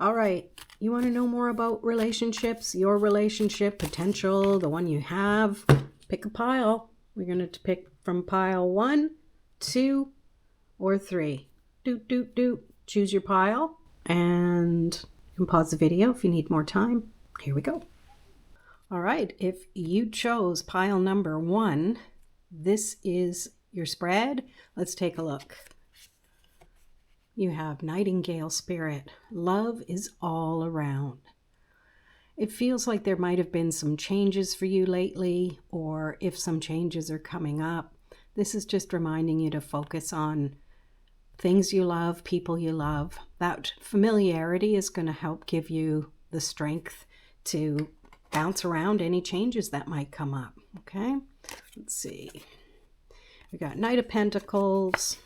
All right, you want to know more about relationships, your relationship potential, the one you have? Pick a pile. We're going to pick from pile 1, 2, or 3. Doot, doot, doot. Choose your pile, and you can pause the video if you need more time. Here we go. All right, if you chose pile number 1, this is your spread. Let's take a look. You have Nightingale Spirit. Love is all around. It feels like there might have been some changes for you lately, or if some changes are coming up, this is just reminding you to focus on things you love, people you love. That familiarity is going to help give you the strength to bounce around any changes that might come up. Okay, let's see. We got Knight of Pentacles,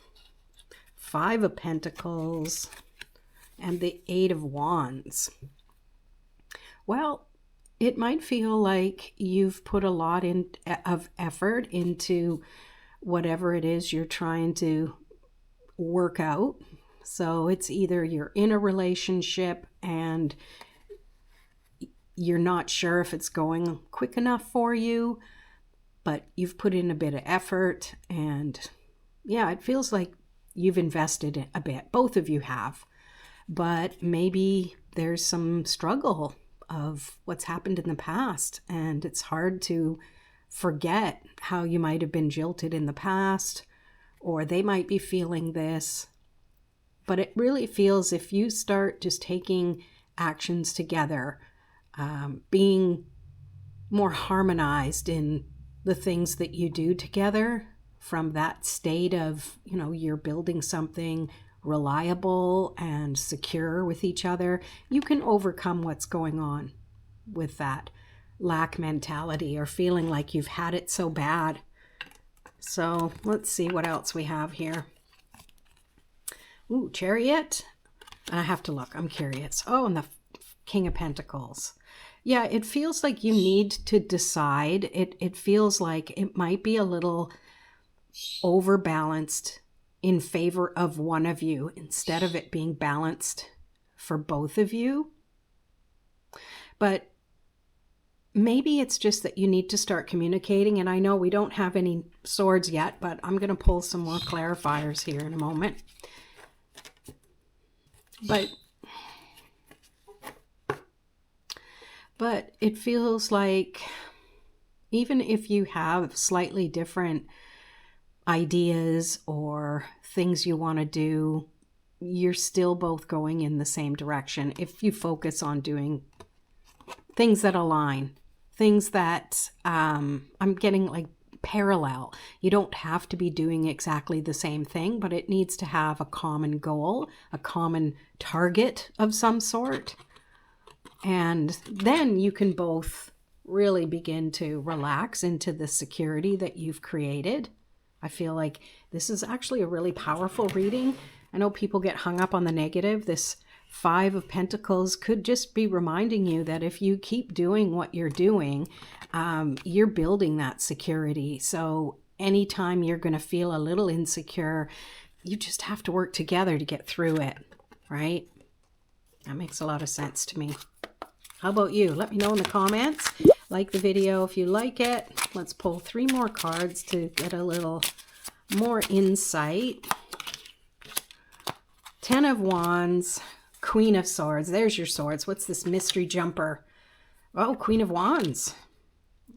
5 of Pentacles, and the 8 of Wands. Well, it might feel like you've put a lot of effort into whatever it is you're trying to work out. So it's either you're in a relationship and you're not sure if it's going quick enough for you, but you've put in a bit of effort, and yeah, it feels like you've invested a bit. Both of you have, but maybe there's some struggle of what's happened in the past, and it's hard to forget how you might have been jilted in the past, or they might be feeling this. But it really feels, if you start just taking actions together, being more harmonized in the things that you do together, from that state of, you're building something reliable and secure with each other, you can overcome what's going on with that lack mentality or feeling like you've had it so bad. So let's see what else we have here. Ooh, Chariot. I have to look. I'm curious. Oh, and the King of Pentacles. Yeah, it feels like you need to decide. It feels like it might be a little overbalanced in favor of one of you instead of it being balanced for both of you. But maybe it's just that you need to start communicating. And I know we don't have any swords yet, but I'm going to pull some more clarifiers here in a moment. But it feels like even if you have slightly different ideas or things you want to do, you're still both going in the same direction if you focus on doing things that align, things that I'm getting like parallel. You don't have to be doing exactly the same thing, but it needs to have a common goal, a common target of some sort. And then you can both really begin to relax into the security that you've created. I feel like this is actually a really powerful reading. I know people get hung up on the negative. This 5 of Pentacles could just be reminding you that if you keep doing what you're doing, you're building that security. So anytime you're going to feel a little insecure, you just have to work together to get through it, right? That makes a lot of sense to me. How about you? Let me know in the comments. Like the video if you like it. Let's pull 3 more cards to get a little more insight. 10 of Wands, Queen of Swords. There's your swords. What's this mystery jumper? Oh, Queen of Wands.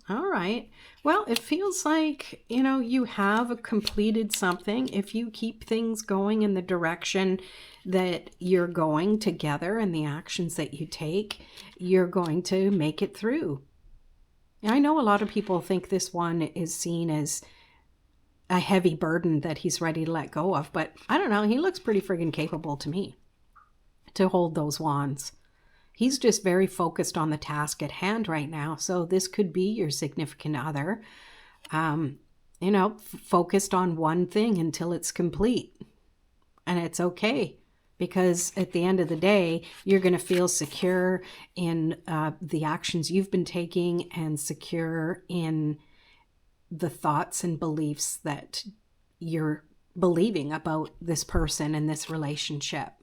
All right. Well, it feels like, you have completed something. If you keep things going in the direction that you're going together and the actions that you take, you're going to make it through. And I know a lot of people think this one is seen as a heavy burden that he's ready to let go of, but I don't know. He looks pretty friggin' capable to me to hold those wands. He's just very focused on the task at hand right now. So this could be your significant other, focused on one thing until it's complete. And it's okay, because at the end of the day, you're going to feel secure in the actions you've been taking and secure in the thoughts and beliefs that you're believing about this person and this relationship.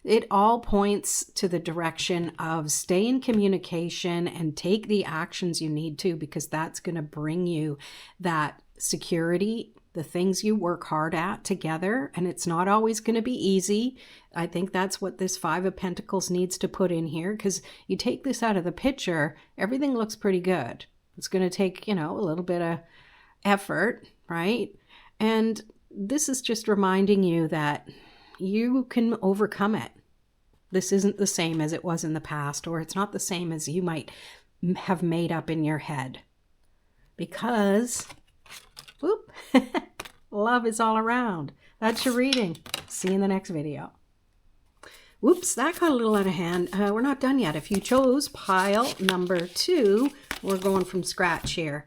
it all points to the direction of stay in communication and take the actions you need to, because that's going to bring you that security, the things you work hard at together. And it's not always going to be easy. I think that's what this Five of Pentacles needs to put in here, because you take this out of the picture, everything looks pretty good. It's going to take, a little bit of effort, right? And this is just reminding you that you can overcome it. This isn't the same as it was in the past, or it's not the same as you might have made up in your head. Because, whoop, love is all around. That's your reading. See you in the next video. Whoops, that got a little out of hand. We're not done yet. If you chose pile number 2, we're going from scratch here.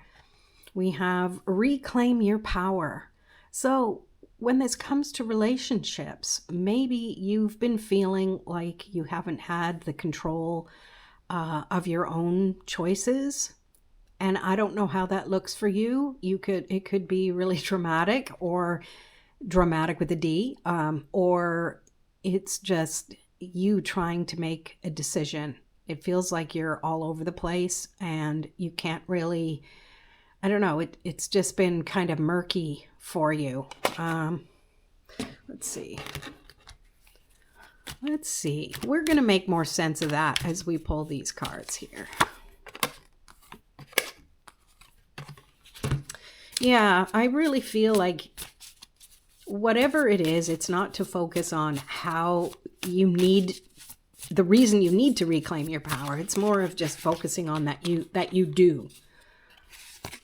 We have reclaim your power. So when this comes to relationships, maybe you've been feeling like you haven't had the control of your own choices. And I don't know how that looks for you. It could be really dramatic, or dramatic with a D, or it's just you trying to make a decision. It feels like you're all over the place and you can't really, I don't know, it's just been kind of murky for you. Let's see. We're going to make more sense of that as we pull these cards here. Yeah, I really feel like whatever it is, it's not to focus on how you need, the reason you need to reclaim your power. It's more of just focusing on that you do.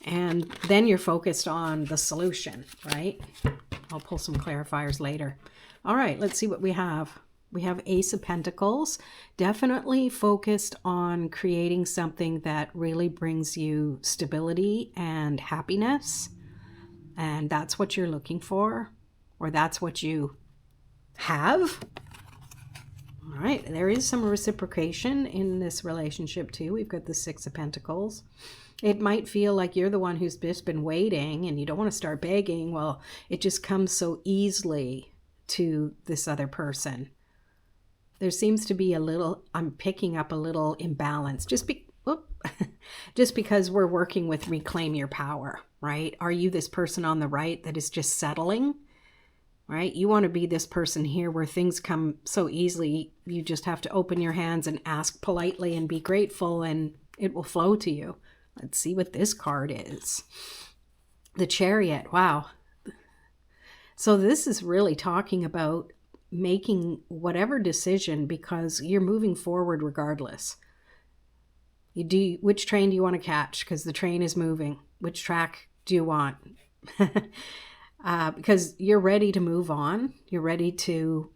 And then you're focused on the solution, right? I'll pull some clarifiers later. All right, let's see what we have. We have Ace of Pentacles. Definitely focused on creating something that really brings you stability and happiness. And that's what you're looking for, or that's what you have. All right, there is some reciprocation in this relationship too. We've got the Six of Pentacles. It might feel like you're the one who's just been waiting and you don't want to start begging. Well, it just comes so easily to this other person. There seems to be I'm picking up a little imbalance just because we're working with reclaim your power, right? Are you this person on the right that is just settling, right? You want to be this person here where things come so easily. You just have to open your hands and ask politely and be grateful, and it will flow to you. Let's see what this card is. The Chariot. Wow. So this is really talking about making whatever decision because you're moving forward regardless. Which train do you want to catch? Because the train is moving. Which track do you want? Because you're ready to move on. You're ready to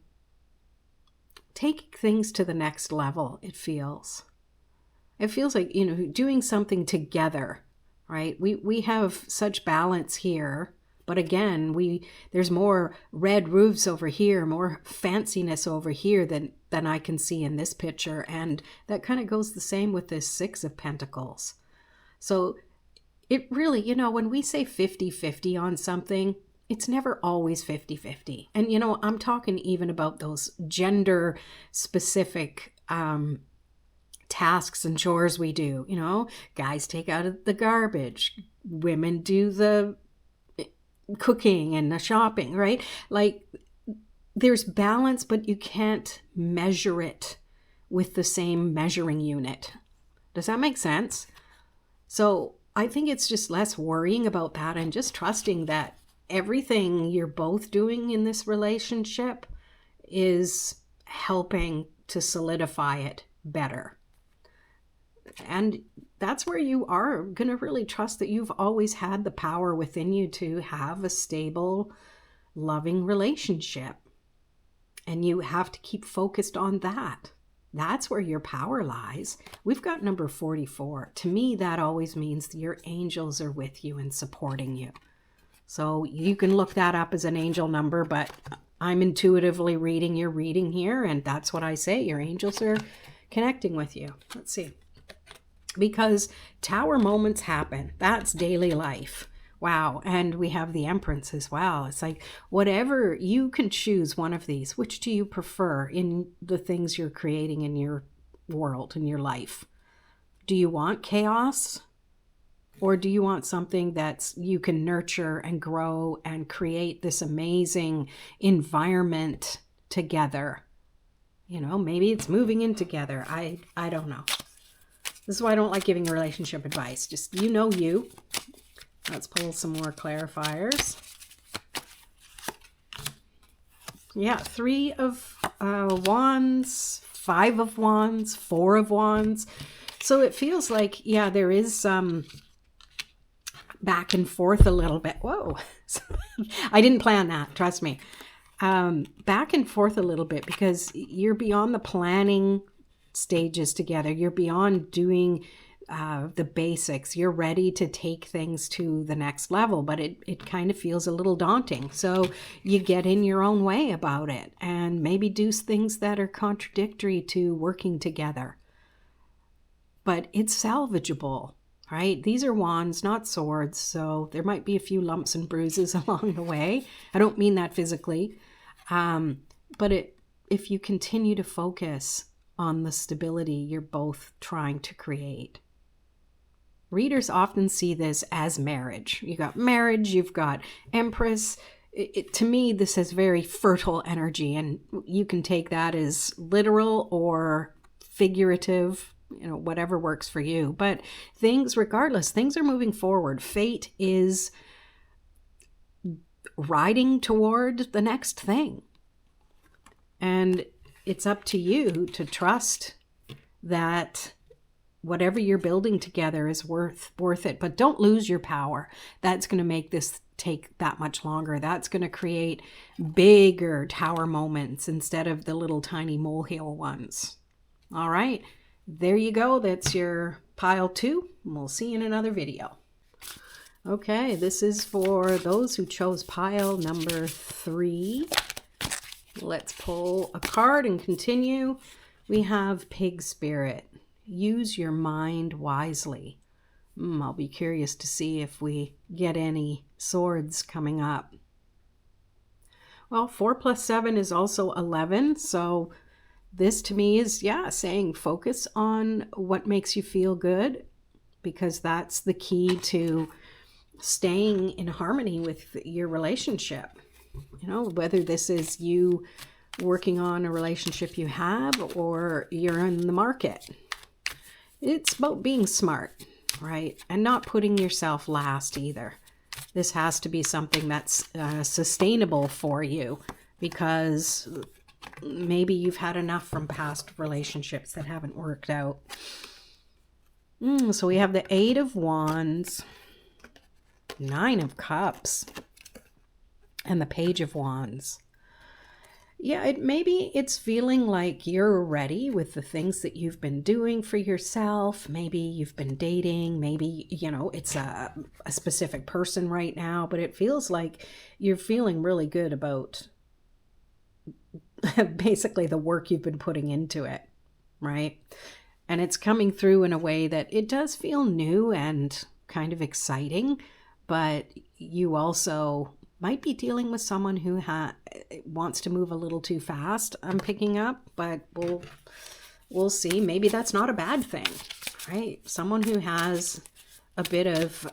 take things to the next level, it feels. It feels like, doing something together, right? We have such balance here, but again, there's more red roofs over here, more fanciness over here than I can see in this picture. And that kind of goes the same with this Six of Pentacles. So it really, when we say 50-50 on something, it's never always 50-50. And, I'm talking even about those gender specific tasks and chores we do. Guys take out the garbage, women do the cooking and the shopping, right? Like there's balance, but you can't measure it with the same measuring unit. Does that make sense? So I think it's just less worrying about that and just trusting that everything you're both doing in this relationship is helping to solidify it better. And that's where you are going to really trust that you've always had the power within you to have a stable, loving relationship. And you have to keep focused on that. That's where your power lies. We've got number 44. To me, that always means that your angels are with you and supporting you. So you can look that up as an angel number, but I'm intuitively reading your reading here, and that's what I say. Your angels are connecting with you. Let's see. Because tower moments happen. That's daily life. Wow. And we have the Empress as well. It's like, whatever, you can choose one of these. Which do you prefer in the things you're creating in your world, in your life? Do you want chaos? Or do you want something that's you can nurture and grow and create this amazing environment together? You know, maybe it's moving in together. I don't know. This is why I don't like giving relationship advice. Just, you know you. Let's pull some more clarifiers. Yeah, 3 of Wands, 5 of Wands, 4 of Wands. So it feels like, yeah, there is some back and forth a little bit. Whoa. I didn't plan that, trust me. Back and forth a little bit because you're beyond the planning stages together. You're beyond doing the basics. You're ready to take things to the next level, but it kind of feels a little daunting. So you get in your own way about it and maybe do things that are contradictory to working together. But it's salvageable, right? These are wands, not swords. So there might be a few lumps and bruises along the way. I don't mean that physically. But if you continue to focus on the stability you're both trying to create. Readers often see this as marriage. You got marriage, you've got Empress. To me, this has very fertile energy, and you can take that as literal or figurative, you know, whatever works for you. But regardless, things are moving forward. Fate is riding toward the next thing. And it's up to you to trust that whatever you're building together is worth it. But don't lose your power. That's going to make this take that much longer. That's going to create bigger tower moments instead of the little tiny molehill ones. All right. There you go. That's your pile 2. And we'll see you in another video. Okay, this is for those who chose pile number 3. Let's pull a card and continue. We have Pig Spirit. Use your mind wisely. I'll be curious to see if we get any swords coming up. Well, 4 plus 7 is also 11. So this to me is, saying focus on what makes you feel good, because that's the key to staying in harmony with your relationship. You know, whether this is you working on a relationship you have or you're in the market. It's about being smart, right? And not putting yourself last either. This has to be something that's sustainable for you, because maybe you've had enough from past relationships that haven't worked out. So we have the 8 of Wands, 9 of Cups, and the Page of Wands. Yeah, maybe it's feeling like you're ready with the things that you've been doing for yourself. Maybe you've been dating. Maybe, you know, it's a specific person right now, but it feels like you're feeling really good about basically the work you've been putting into it, right? And it's coming through in a way that it does feel new and kind of exciting, but you also might be dealing with someone who wants to move a little too fast, I'm picking up, but we'll see. Maybe that's not a bad thing, right? Someone who has a bit of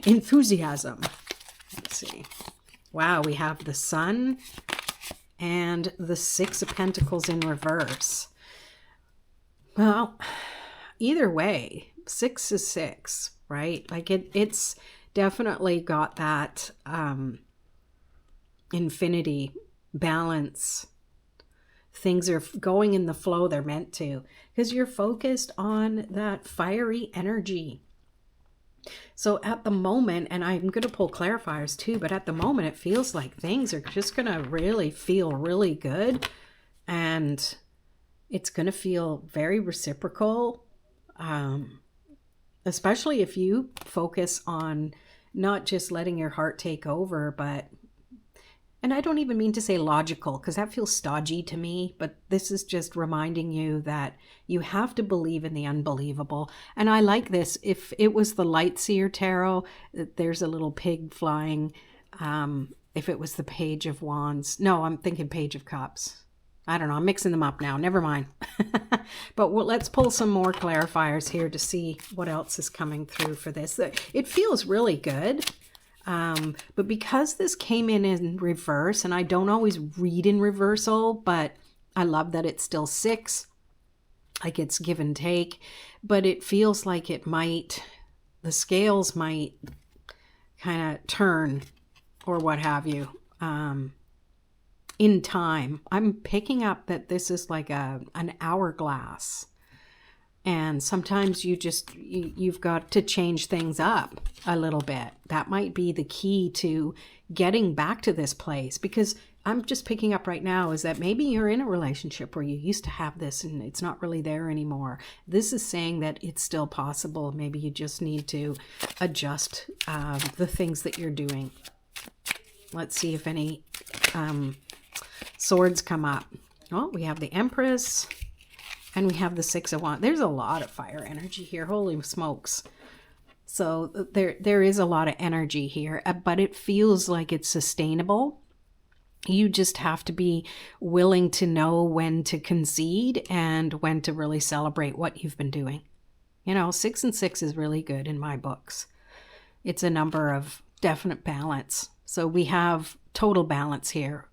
enthusiasm. Let's see. Wow, we have the Sun and the 6 of Pentacles in reverse. Well, either way, 6 is 6, right? Like it's definitely got that infinity balance. Things are going in the flow they're meant to, because you're focused on that fiery energy. So at the moment, and I'm going to pull clarifiers too, but at the moment it feels like things are just going to really feel really good, and it's going to feel very reciprocal. Especially if you focus on not just letting your heart take over, but And I don't even mean to say logical, because that feels stodgy to me, but this is just reminding you that you have to believe in the unbelievable. And I like this. If it was the Lightseer Tarot, there's a little pig flying. If it was the Page of Wands, no, I'm thinking Page of Cups. I don't know, I'm mixing them up now, never mind. But let's pull some more clarifiers here to see what else is coming through for this. It feels really good. But because this came in reverse, and I don't always read in reversal, but I love that it's still 6, like it's give and take, but it feels like the scales might kind of turn or what have you, in time. I'm picking up that this is like an hourglass. And sometimes you've got to change things up a little bit. That might be the key to getting back to this place, because I'm just picking up right now is that maybe you're in a relationship where you used to have this and it's not really there anymore. This is saying that it's still possible. Maybe you just need to adjust the things that you're doing. Let's see if any swords come up. Oh, we have the Empress. And we have the 6 of Wands. There's a lot of fire energy here. Holy smokes. So there is a lot of energy here, but it feels like it's sustainable. You just have to be willing to know when to concede and when to really celebrate what you've been doing. 6 and 6 is really good in my books. It's a number of definite balance. So we have total balance here.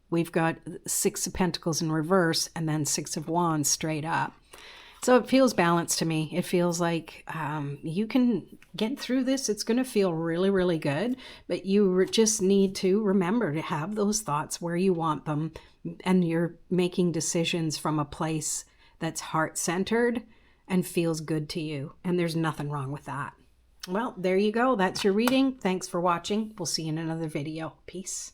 We've got 6 of Pentacles in reverse and then 6 of Wands straight up. So it feels balanced to me. It feels like you can get through this. It's going to feel really, really good. But you just need to remember to have those thoughts where you want them. And you're making decisions from a place that's heart-centered and feels good to you. And there's nothing wrong with that. Well, there you go. That's your reading. Thanks for watching. We'll see you in another video. Peace.